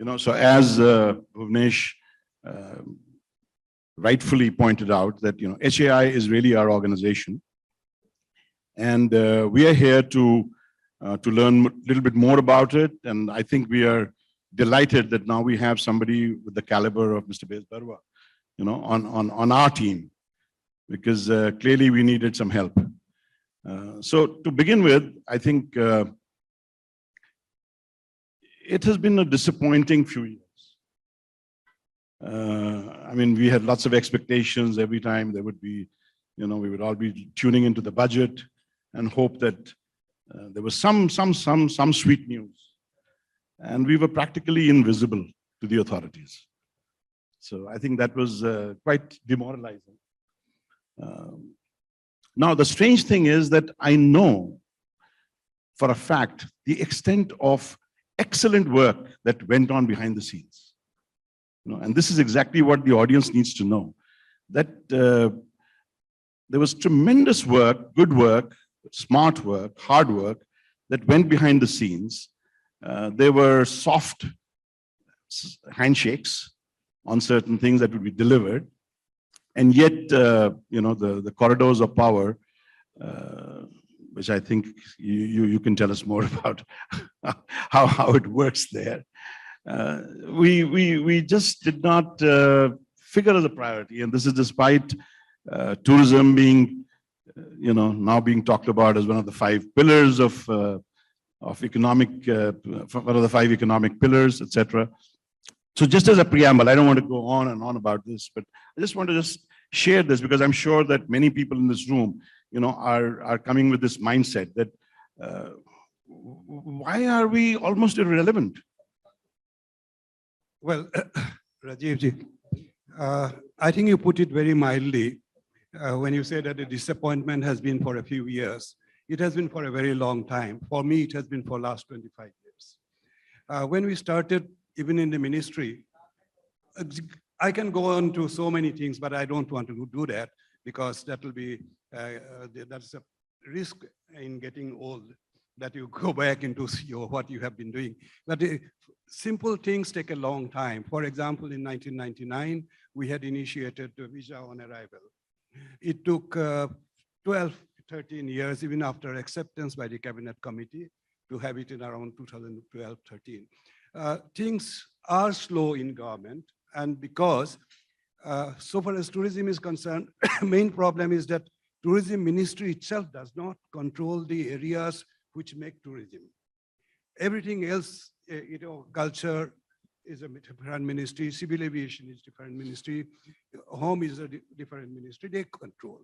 So as Bhuvnesh rightfully pointed out that, HAI is really our organization. And we are here to learn a little bit more about it. And I think we are delighted that now we have somebody with the caliber of Mr. Bezbaruah, on our team, because clearly we needed some help. So to begin with, I think it has been a disappointing few years. We had lots of expectations every time there would be, we would all be tuning into the budget and hope that there was some sweet news. And we were practically invisible to the authorities. So I think that was quite demoralizing. Now, the strange thing is that I know for a fact the extent of excellent work that went on behind the scenes. And this is exactly what the audience needs to know, that there was tremendous work, good work, smart work, hard work that went behind the scenes. There were soft handshakes on certain things that would be delivered. And yet, the corridors of power, which I think you can tell us more about how it works there. We just did not figure as a priority, and this is despite tourism being, now being talked about as one of the 5 pillars of economic, one of the 5 economic pillars, etc. So just as a preamble, I don't want to go on and on about this, but I just want to share this because I'm sure that many people in this room, are coming with this mindset that why are we almost irrelevant? Well, Rajiv, I think you put it very mildly when you say that the disappointment has been for a few years. It has been for a very long time. For me, it has been for the last 25 years. When we started, even in the ministry, I can go on to so many things, but I don't want to do that because that will be, that's a risk in getting old, that you go back into what you have been doing. But simple things take a long time. For example, in 1999, we had initiated the visa on arrival. It took 12, 13 years, even after acceptance by the cabinet committee, to have it in around 2012, 13. Things are slow in government, and because so far as tourism is concerned, main problem is that tourism ministry itself does not control the areas which make tourism. Everything else, culture is a different ministry, civil aviation is different ministry, home is a different ministry, they control.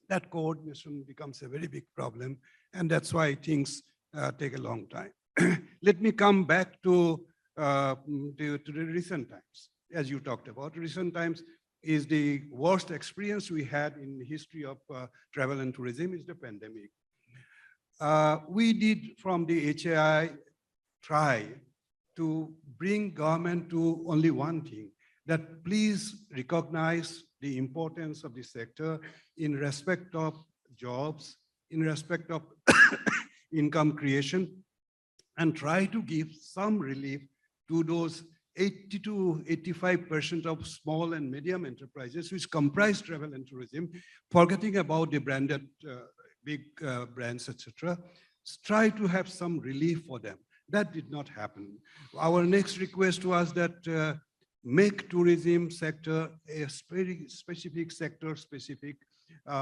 That coordination becomes a very big problem, and that's why things take a long time. Let me come back to the recent times. As you talked about, recent times is the worst experience we had in the history of travel and tourism is the pandemic. We did from the HAI try to bring government to only one thing, that please recognize the importance of the sector in respect of jobs, in respect of income creation, and try to give some relief to those 80 to 85% of small and medium enterprises which comprise travel and tourism, forgetting about the branded big brands, etc. Try to have some relief for them. That did not happen. Our next request was that make tourism sector a very specific sector-specific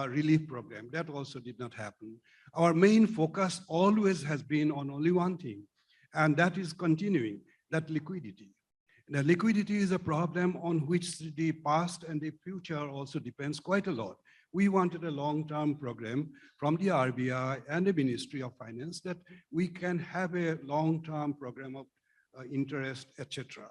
relief program. That also did not happen. Our main focus always has been on only one thing, and that is continuing, that liquidity. The liquidity is a problem on which the past and the future also depends quite a lot. We wanted a long-term program from the RBI and the Ministry of Finance that we can have a long-term program of interest, etc.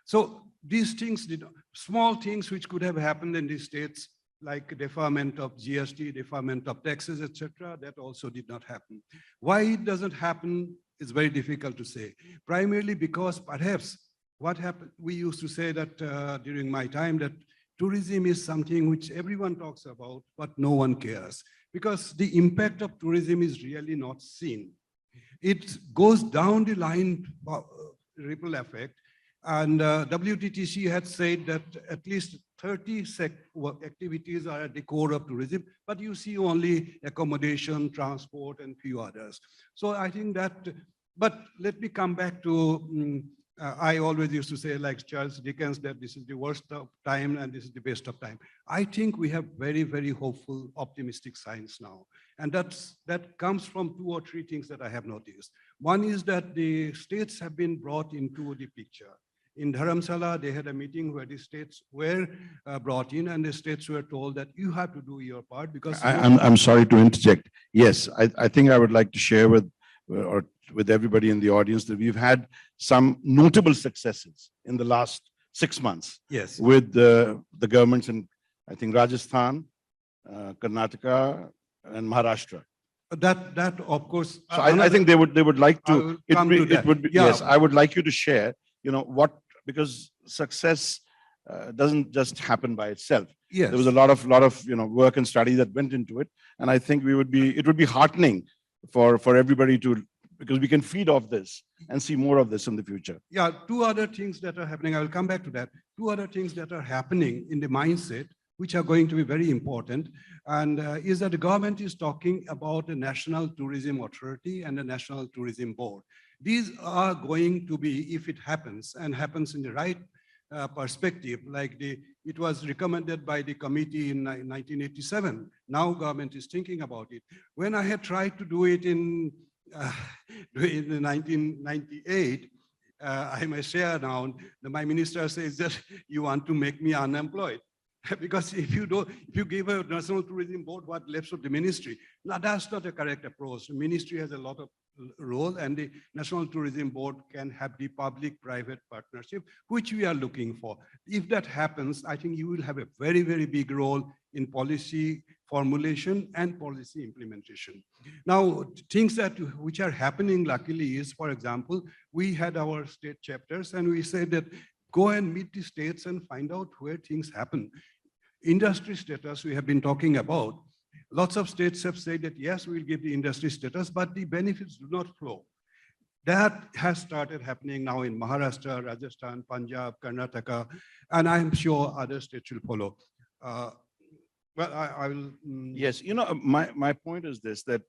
So these things, small things which could have happened in the states, like deferment of GST, deferment of taxes, etc., that also did not happen. Why it doesn't happen is very difficult to say. Primarily because perhaps what happened, we used to say that during my time that tourism is something which everyone talks about, but no one cares, because the impact of tourism is really not seen. It goes down the line, ripple effect, And WTTC had said that at least 30 activities are at the core of tourism, but you see only accommodation, transport, and few others. So I think that, but let me come back to, I always used to say, like Charles Dickens, that this is the worst of time and this is the best of time. I think we have very, very hopeful, optimistic signs now. And that comes from 2 or 3 things that I have noticed. One is that the states have been brought into the picture. In Dharamsala, they had a meeting where the states were brought in, and the states were told that you have to do your part because— I'm sorry to interject. Yes, I think I would like to share with everybody in the audience that we've had some notable successes in the last 6 months. Yes. With the governments in, I think, Rajasthan, Karnataka, and Maharashtra. That of course. So I think they would like to. It would be, yeah. Yes, I would like you to share. Because success doesn't just happen by itself. Yes. There was a lot of work and study that went into it, and I think it would be heartening for everybody because we can feed off this and see more of this in the future. Yeah, 2 other things that are happening. I will come back to that. 2 other things that are happening in the mindset, which are going to be very important, and is that the government is talking about a National Tourism Authority and a National Tourism Board. These are going to be, if it happens, and happens in the right perspective, like it was recommended by the committee in 1987. Now government is thinking about it. When I had tried to do it in 1998, I may share now, my minister says that you want to make me unemployed. Because if you give a National Tourism Board what left of the ministry, now that's not a correct approach. The ministry has a lot of role, and the National Tourism Board can have the public-private partnership, which we are looking for. If that happens, I think you will have a very, very big role in policy formulation and policy implementation. Now, things which are happening luckily is, for example, we had our state chapters and we said that go and meet the states and find out where things happen. Industry status we have been talking about. Lots of states have said that yes, we'll give the industry status, but the benefits do not flow. That has started happening now in Maharashtra, Rajasthan, Punjab, Karnataka, and I'm sure other states will follow. Well, I will. Yes, my point is this, that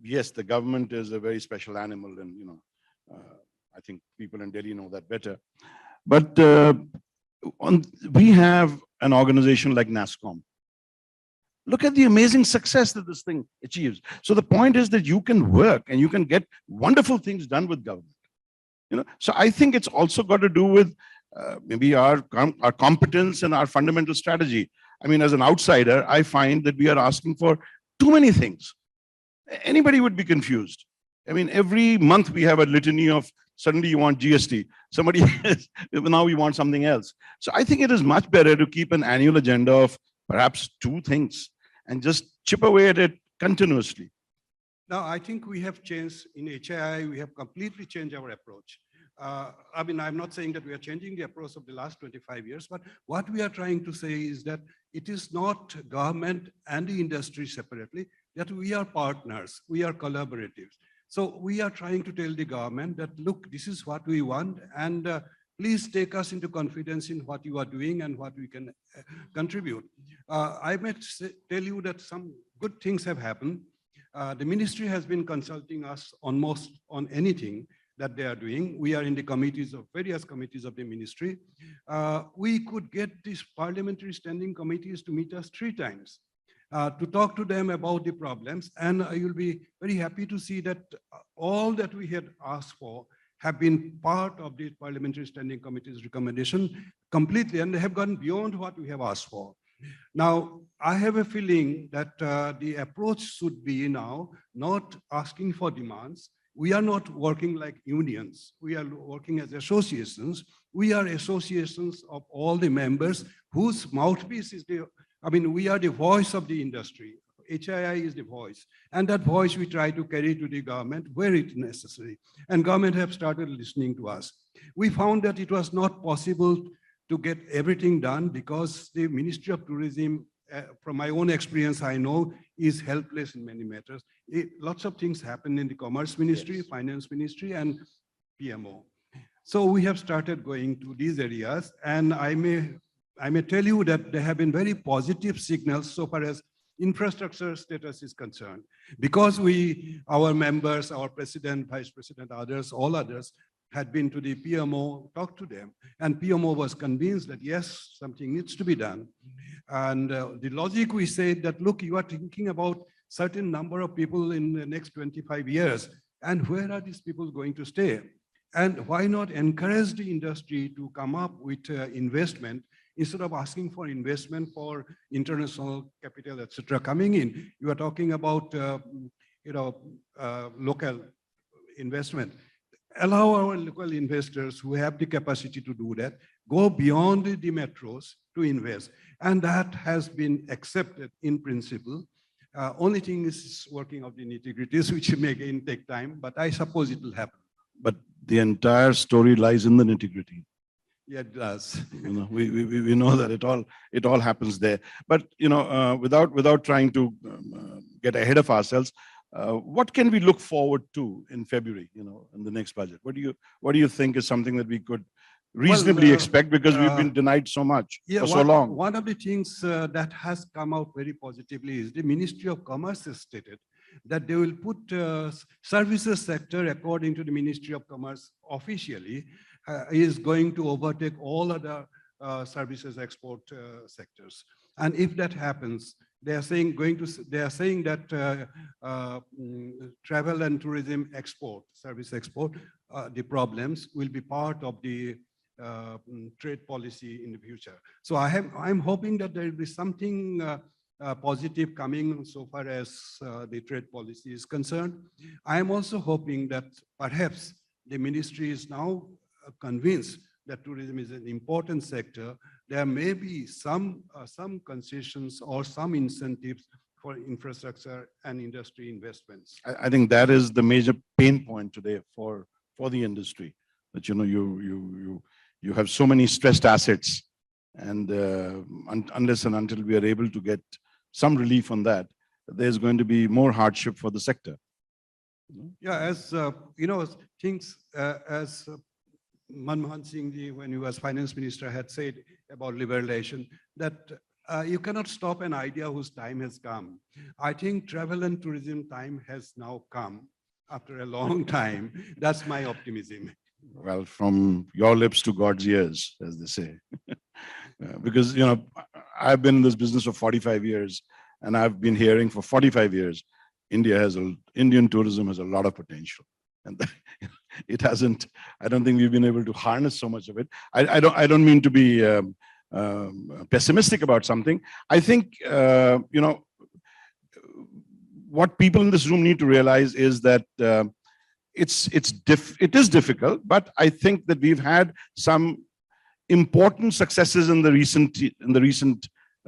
yes, the government is a very special animal, and I think people in Delhi know that better. But we have an organization like NASSCOM. Look at the amazing success that this thing achieves. So the point is that you can work and you can get wonderful things done with government. So I think it's also got to do with maybe our competence and our fundamental strategy. I mean, as an outsider, I find that we are asking for too many things. Anybody would be confused. I mean, every month we have a litany of suddenly you want GST, somebody else, now we want something else. So I think it is much better to keep an annual agenda of perhaps 2 things and just chip away at it continuously. Now, I think we have changed in HII, we have completely changed our approach. I mean, I'm not saying that we are changing the approach of the last 25 years, but what we are trying to say is that it is not government and the industry separately, that we are partners, we are collaboratives. So we are trying to tell the government that, look, this is what we want, and please take us into confidence in what you are doing and what we can contribute. I may tell you that some good things have happened. The ministry has been consulting us almost on anything that they are doing. We are in the various committees of the ministry. We could get these parliamentary standing committees to meet us 3 times. To talk to them about the problems, and you'll be very happy to see that all that we had asked for have been part of the Parliamentary Standing Committee's recommendation completely, and they have gone beyond what we have asked for. Now, I have a feeling that the approach should be now not asking for demands. We are not working like unions. We are working as associations. We are associations of all the members whose mouthpiece is we are the voice of the industry. HII is the voice. And that voice we try to carry to the government where it is necessary. And government have started listening to us. We found that it was not possible to get everything done because the Ministry of Tourism, from my own experience, I know, is helpless in many matters. Lots of things happen in the Commerce Ministry, yes, Finance Ministry, and PMO. So we have started going to these areas, and I may tell you that there have been very positive signals so far as infrastructure status is concerned. Because our members, our president, vice president, others, all others had been to the PMO, talked to them, and PMO was convinced that yes, something needs to be done. And the logic we said that, look, you are thinking about certain number of people in the next 25 years, and where are these people going to stay? And why not encourage the industry to come up with investment instead of asking for investment for international capital, etc. coming in? You are talking about local investment. Allow our local investors who have the capacity to do that, go beyond the metros to invest. And that has been accepted in principle. Only thing is working out the nitty-gritties, which may again take time, but I suppose it will happen. But the entire story lies in the nitty-gritty. Yeah, it does. We know that it all happens there. But without trying to get ahead of ourselves, what can we look forward to in February? In the next budget, what do you think is something that we could reasonably expect, because we've been denied so much for so long? One of the things that has come out very positively is the Ministry of Commerce has stated that they will put services sector, according to the Ministry of Commerce officially, is going to overtake all other services export sectors. And if that happens, they are saying that travel and tourism export, service export, the problems will be part of the trade policy in the future. So I'm hoping that there will be something positive coming so far as the trade policy is concerned. I am also hoping that perhaps the ministry is now convinced that tourism is an important sector. There may be some concessions or some incentives for infrastructure and industry investments. I think that is the major pain point today for the industry, that you have so many stressed assets, and unless and until we are able to get some relief on that, there's going to be more hardship for the sector. Yeah, as things as Manmohan Singh ji, when he was finance minister, had said about liberalization, that you cannot stop an idea whose time has come. I think travel and tourism time has now come after a long time. That's my optimism. Well, from your lips to God's ears, as they say. Because, I've been in this business for 45 years, and I've been hearing for 45 years, Indian tourism has a lot of potential. And it hasn't, I don't think we've been able to harness so much of it. I don't mean to be pessimistic about something. I think, what people in this room need to realize is that it is difficult, but I think that we've had some important successes in the recent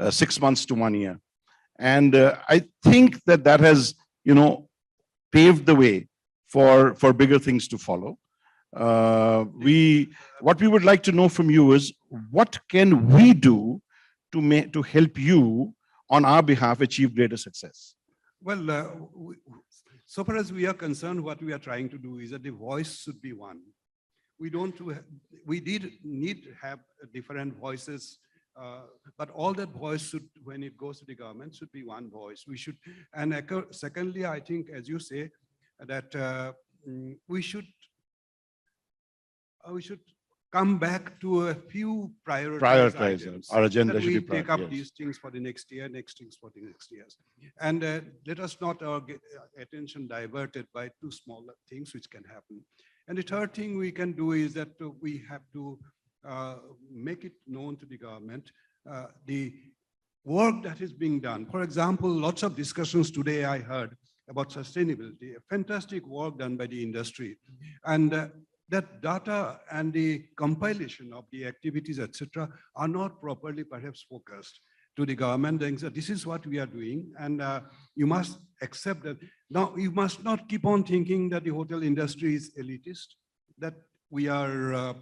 6 months to 1 year. And I think that has, paved the way for bigger things to follow. What we would like to know from you is, what can we do to help you on our behalf achieve greater success? Well, so far as we are concerned, what we are trying to do is that the voice should be one. We did need to have different voices, but all that voice should, when it goes to the government, should be one voice. We should, and secondly, I think, as you say, that we should come back to a few prioritized items. Our agenda should be take up these things for the next year, next things for the next years. And let us not get attention diverted by too small things which can happen. And the third thing we can do is that we have to make it known to the government the work that is being done. For example, lots of discussions today I heard about sustainability, fantastic work done by the industry. And that data and the compilation of the activities, etc., are not properly perhaps focused to the government. Saying that this is what we are doing, and you must accept that. Now, you must not keep on thinking that the hotel industry is elitist, that we are,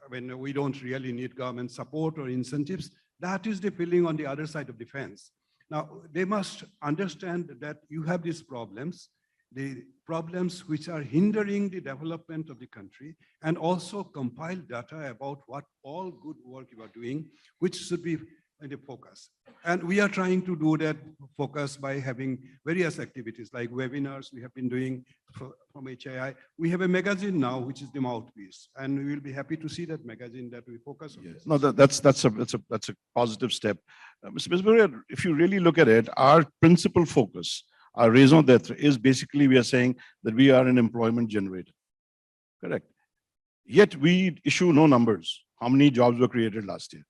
when we don't really need government support or incentives. That is the feeling on the other side of the fence. Now, they must understand that you have these problems. the problems which are hindering the development of the country, and also compile data about what all good work you are doing, which should be in the focus. And we are trying to do that focus by having various activities like webinars we have been doing from HII. We have a magazine now, which is the mouthpiece, and we will be happy to see that magazine that we focus on. Yes. No, that's a positive step. Mr. Bezbaruah, if you really look at it, our principal focus, our raison d'etre is basically we are saying that we are an employment generator. Correct. Yet we issue no numbers. How many jobs were created last year?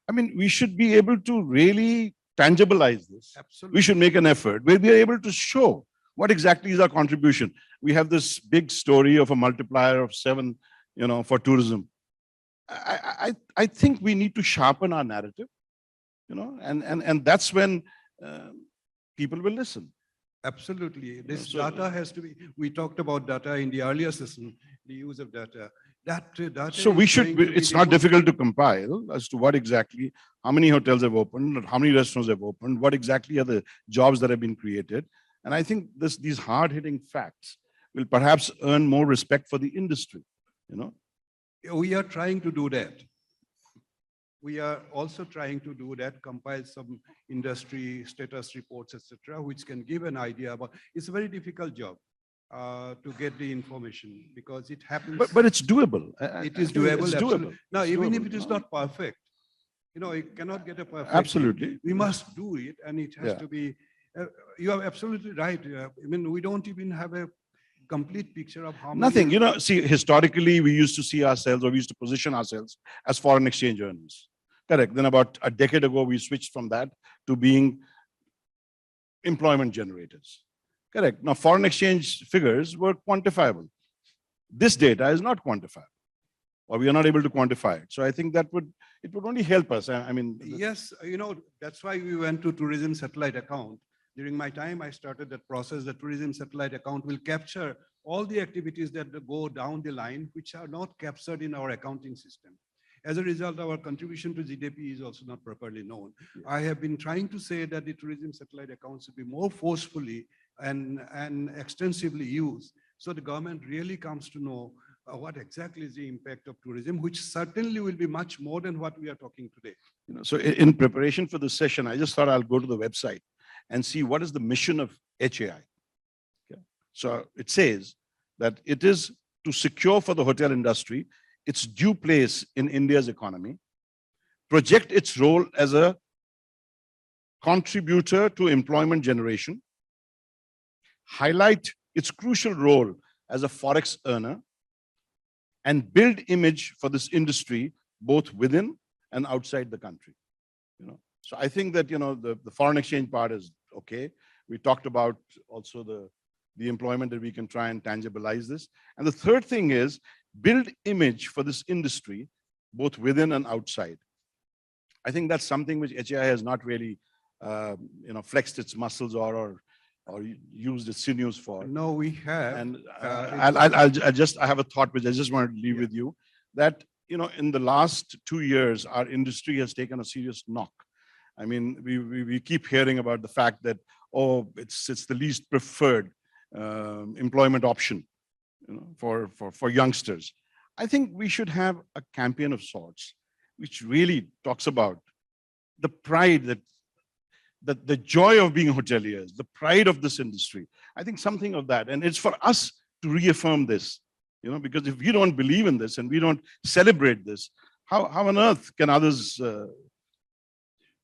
I mean, we should be able to really tangibilize this. Absolutely. We should make an effort where we are able to show what exactly is our contribution. We have this big story of a multiplier of 7, for tourism. I think we need to sharpen our narrative, and that's when people will listen. Absolutely. This So- data has to be, we talked about data in the earlier session, the use of data. That data. So we is should, going to be it's the not most- difficult to compile as to what exactly, how many hotels have opened, how many restaurants have opened, what exactly are the jobs that have been created. And I think these hard-hitting facts will perhaps earn more respect for the industry, We are trying to do that. We are also trying to do that, compile some industry status reports, etc., which can give an idea about, it's a very difficult job to get the information because it happens. But it's doable. It is I think doable. It's absolutely. doable. Now, It's even if doable, it is not perfect, you cannot get a perfect. Absolutely. We must do it, and it has Yeah. to be. You are absolutely right. I mean, we don't even have a complete picture of how Nothing, many. see, historically, we used to see ourselves or we used to position ourselves as foreign exchange earners. Correct. Then about a decade ago, we switched from that to being employment generators. Correct. Now, foreign exchange figures were quantifiable. This data is not quantifiable, or we are not able to quantify it. So I think it would only help us. I mean, Yes, that's why we went to tourism satellite account. During my time, I started that process. The tourism satellite account will capture all the activities that go down the line, which are not captured in our accounting system. As a result, our contribution to GDP is also not properly known. I have been trying to say that the tourism satellite accounts should be more forcefully and extensively used, so the government really comes to know what exactly is the impact of tourism, which certainly will be much more than what we are talking today. So in preparation for this session, I just thought I'll go to the website and see what is the mission of HAI. Okay. So it says that it is to secure for the hotel industry its due place in India's economy, project its role as a contributor to employment generation, highlight its crucial role as a forex earner, and build image for this industry both within and outside the country. So I think that the foreign exchange part is okay. We talked about also the employment that we can try and tangibilize this. And the third thing is build image for this industry both within and outside. I think that's something which HAI has not really flexed its muscles or used its sinews for. No, we have. And it's- I have a thought which I just wanted to leave Yeah. with you, that in the last 2 years, our industry has taken a serious knock. I mean, we keep hearing about the fact that it's the least preferred employment option, for youngsters. I think we should have a campaign of sorts, which really talks about the pride that the joy of being hoteliers, the pride of this industry. I think something of that, and it's for us to reaffirm this, because if we don't believe in this and we don't celebrate this, how on earth can others?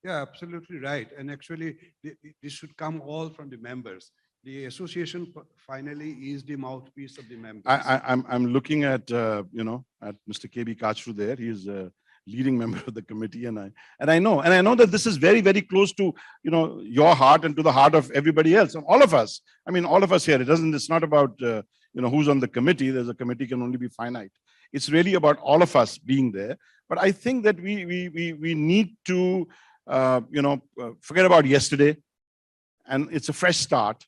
Yeah, absolutely right. And actually, this should come all from the members. The association finally is the mouthpiece of the members. I'm looking at at Mr. KB Kachru there. He is a leading member of the committee, and I know that this is very, very close to your heart and to the heart of everybody else, and all of us. I mean, all of us here. It's not about who's on the committee. There's a committee can only be finite. It's really about all of us being there. But I think that we need to forget about yesterday, and it's a fresh start.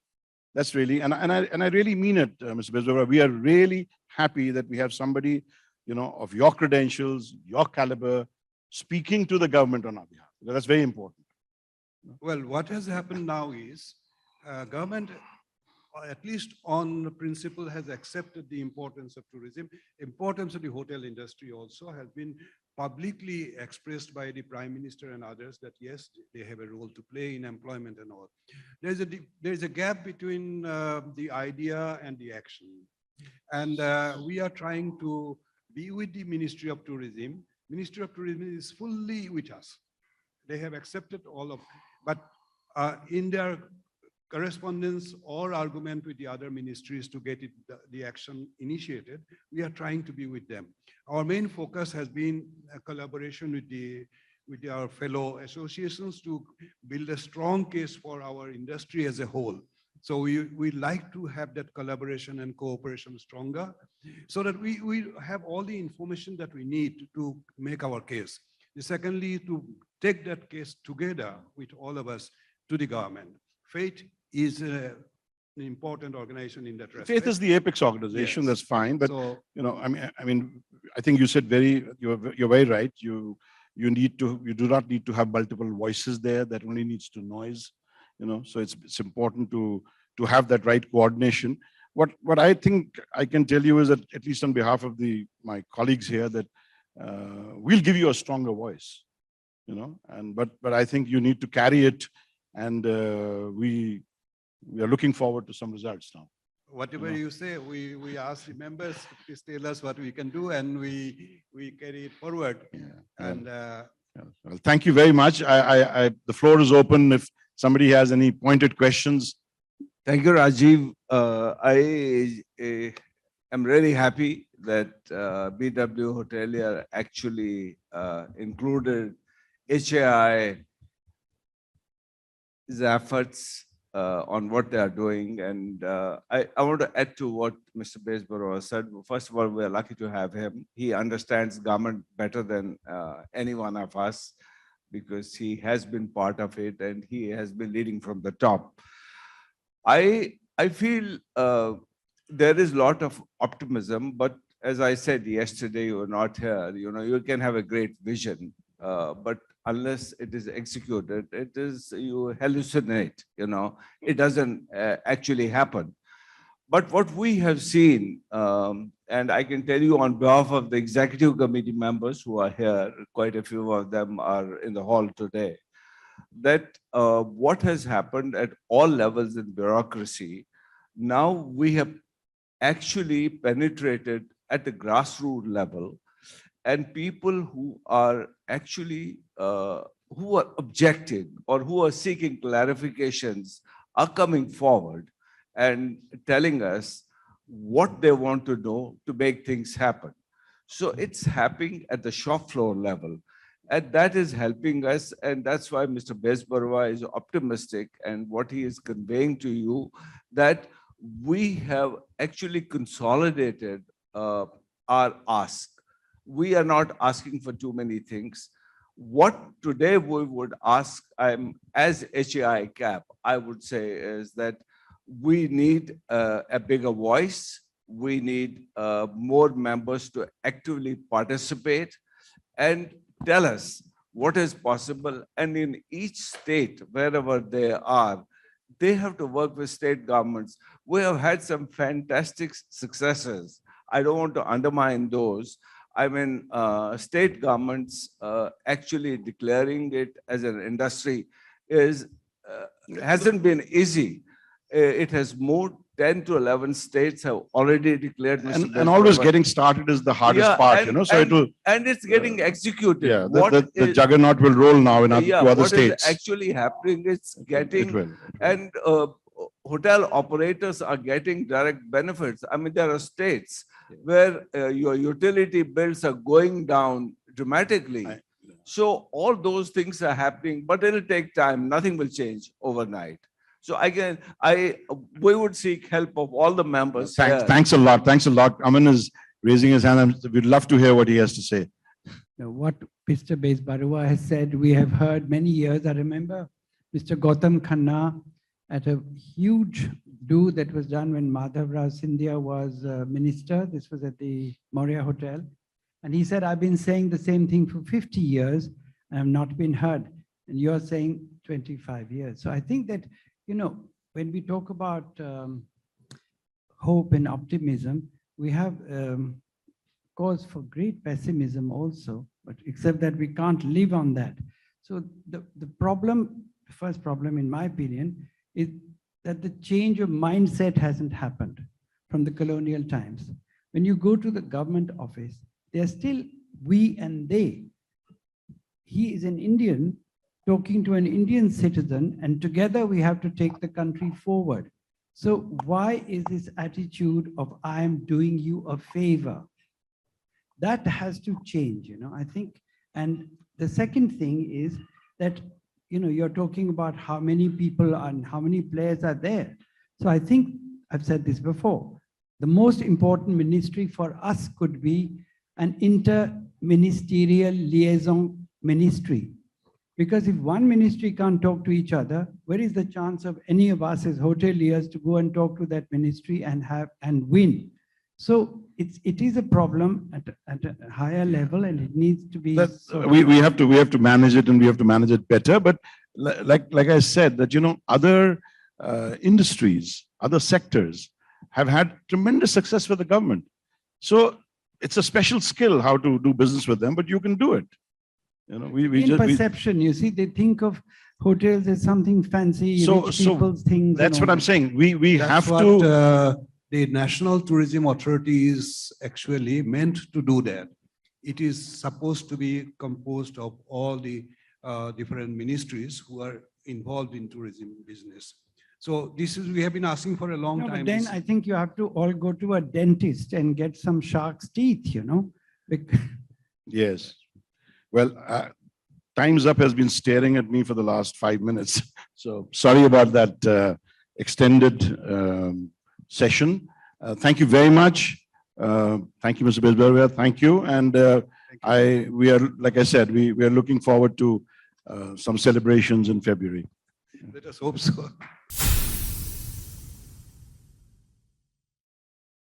That's really, and I really mean it, Mr. Bezbaruah. We are really happy that we have somebody, of your credentials, your caliber, speaking to the government on our behalf. That's very important. Well, what has happened now is government at least on principle, has accepted the importance of tourism. Importance of the hotel industry also has been publicly expressed by the Prime Minister and others that yes, they have a role to play in employment and all. There's a gap between the idea and the action. And we are trying to be with the Ministry of Tourism. Ministry of Tourism is fully with us. They have accepted all of, but in their correspondence or argument with the other ministries to get the action initiated, we are trying to be with them. Our main focus has been a collaboration with our fellow associations to build a strong case for our industry as a whole. So we like to have that collaboration and cooperation stronger so that we have all the information that we need to make our case. Secondly, to take that case together with all of us to the government. Faith is an important organization in that respect. Faith is the apex organization. Yes. That's fine, but So, I mean, I think you said you're very right. You do not need to have multiple voices there. That only needs to noise. So it's important to have that right coordination. What I think I can tell you is that, at least on behalf of my colleagues here, that we'll give you a stronger voice. But I think you need to carry it, and we are looking forward to some results now. whatever you say, we ask the members to please tell us what we can do, and we carry it forward. Yeah. And Well, thank you very much. The floor is open if somebody has any pointed questions. Thank you, Rajiv. I am really happy that BW Hotelier actually included HAI's efforts on what they are doing. And I want to add to what Mr. Bezbaruah said. First of all, we are lucky to have him. He understands government better than any one of us, because he has been part of it and he has been leading from the top. I feel there is a lot of optimism, but as I said yesterday, you were not here. You can have a great vision, but unless it is executed, you hallucinate. It doesn't actually happen. But what we have seen, and I can tell you on behalf of the executive committee members who are here, quite a few of them are in the hall today, that what has happened at all levels in bureaucracy, now we have actually penetrated at the grassroots level, and people who are actually who are objecting or who are seeking clarifications are coming forward and telling us what they want to know to make things happen. So it's happening at the shop floor level. And that is helping us. And that's why Mr. Bezbaruah is optimistic, and what he is conveying to you, that we have actually consolidated our ask. We are not asking for too many things. What today we would ask, as HAI CAP, I would say, is that we need a bigger voice. We need more members to actively participate and tell us what is possible. And in each state, wherever they are, they have to work with state governments. We have had some fantastic successes. I don't want to undermine those. I mean, state governments actually declaring it as an industry hasn't been easy. It has moved. 10 to 11 states have already declared. And always getting started is the hardest part, And it's getting executed. Yeah, the juggernaut will roll now in two other states. What is actually happening is getting, and hotel operators are getting direct benefits. I mean, there are states where your utility bills are going down dramatically. So all those things are happening, but it'll take time. Nothing will change overnight. So we would seek help of all the members. Thanks a lot. Thanks a lot. Aman is raising his hand. We'd love to hear what he has to say. Now, what Mr. Bezbaruah has said, we have heard many years. I remember Mr. Gautam Khanna at a huge do that was done when Madhav Rao Scindia was minister. This was at the Moria Hotel. And he said, I've been saying the same thing for 50 years and have not been heard. And you're saying 25 years. So I think that, when we talk about hope and optimism, we have cause for great pessimism also, but except that we can't live on that. So the problem, the first problem in my opinion, is that the change of mindset hasn't happened from the colonial times. When you go to the government office, they're still we and they. He is an Indian talking to an Indian citizen, and together we have to take the country forward. So why is this attitude of I am doing you a favor? That has to change, I think. And the second thing is that, you're talking about how many people and how many players are there. So I think I've said this before. The most important ministry for us could be an inter-ministerial liaison ministry. Because if one ministry can't talk to each other, where is the chance of any of us as hoteliers to go and talk to that ministry and win? So it is a problem at a higher level, and it needs to be. We have to manage it, and we have to manage it better. But like I said, that other industries, other sectors have had tremendous success with the government. So it's a special skill how to do business with them, but you can do it. Perception, you see, they think of hotels as something fancy, rich people's things. That's what I'm saying. We That's have what, to. The National Tourism Authority is actually meant to do that. It is supposed to be composed of all the different ministries who are involved in tourism business. So we have been asking for a long time. But then I think you have to all go to a dentist and get some shark's teeth, Yes. Well, Time's Up has been staring at me for the last 5 minutes. So sorry about that extended session. Thank you very much. Thank you, Mr. Bezbaruah. Thank you. And we are, like I said, we are looking forward to some celebrations in February. Let us hope so.